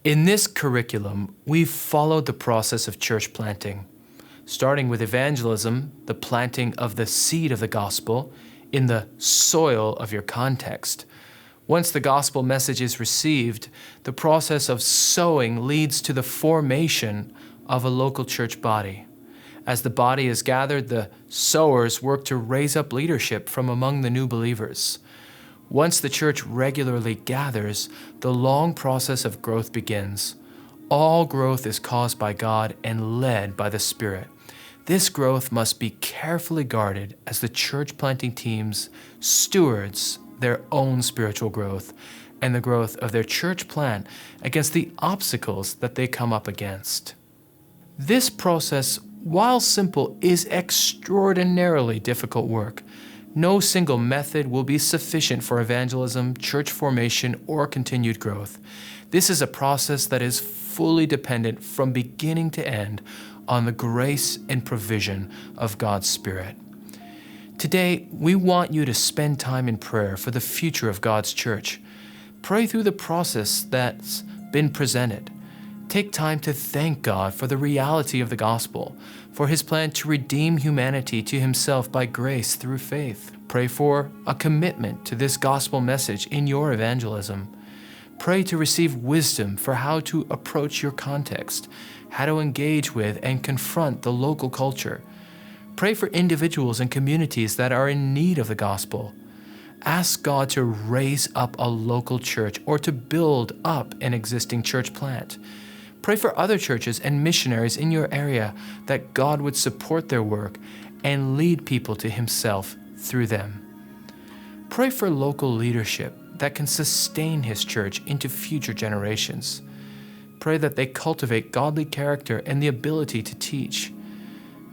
In this curriculum, we've followed the process of church planting, starting with evangelism, the planting of the seed of the gospel in the soil of your context. Once the gospel message is received, the process of sowing leads to the formation of a local church body. As the body is gathered, the sowers work to raise up leadership from among the new believers. Once the church regularly gathers, the long process of growth begins. All growth is caused by God and led by the Spirit. This growth must be carefully guarded as the church planting teams stewards their own spiritual growth and the growth of their church plant against the obstacles that they come up against. This process, while simple, is extraordinarily difficult work. No single method will be sufficient for evangelism, church formation, or continued growth. This is a process that is fully dependent from beginning to end on the grace and provision of God's Spirit. Today, we want you to spend time in prayer for the future of God's church. Pray through the process that's been presented. Take time to thank God for the reality of the gospel, for His plan to redeem humanity to Himself by grace through faith. Pray for a commitment to this gospel message in your evangelism. Pray to receive wisdom for how to approach your context, how to engage with and confront the local culture. Pray for individuals and communities that are in need of the gospel. Ask God to raise up a local church or to build up an existing church plant. Pray for other churches and missionaries in your area that God would support their work and lead people to Himself through them. Pray for local leadership that can sustain His church into future generations. Pray that they cultivate godly character and the ability to teach.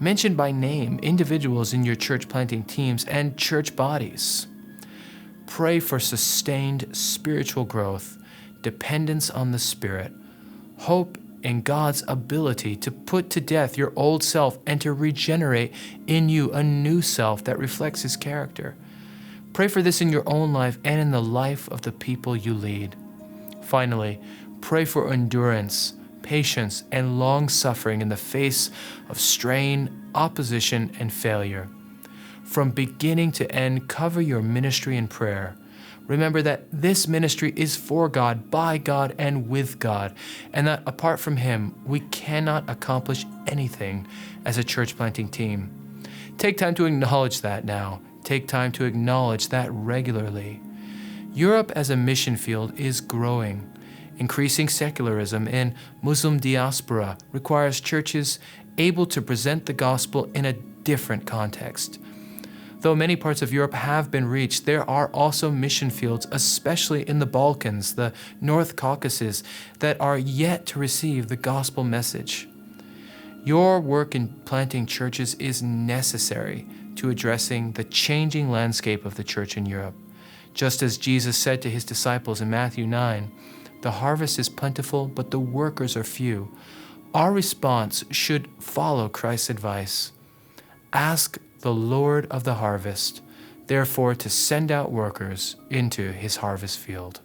Mention by name individuals in your church planting teams and church bodies. Pray for sustained spiritual growth, dependence on the Spirit, hope in God's ability to put to death your old self and to regenerate in you a new self that reflects His character. Pray for this in your own life and in the life of the people you lead. Finally, pray for endurance, patience, and long-suffering in the face of strain, opposition, and failure. From beginning to end, cover your ministry in prayer. Remember that this ministry is for God, by God, and with God, and that apart from Him, we cannot accomplish anything as a church planting team. Take time to acknowledge that now. Take time to acknowledge that regularly. Europe as a mission field is growing. Increasing secularism and Muslim diaspora requires churches able to present the gospel in a different context. Though many parts of Europe have been reached, there are also mission fields, especially in the Balkans, the North Caucasus, that are yet to receive the gospel message. Your work in planting churches is necessary to addressing the changing landscape of the church in Europe. Just as Jesus said to His disciples in Matthew 9, "The harvest is plentiful, but the workers are few." Our response should follow Christ's advice. Ask the Lord of the harvest, therefore, to send out workers into His harvest field.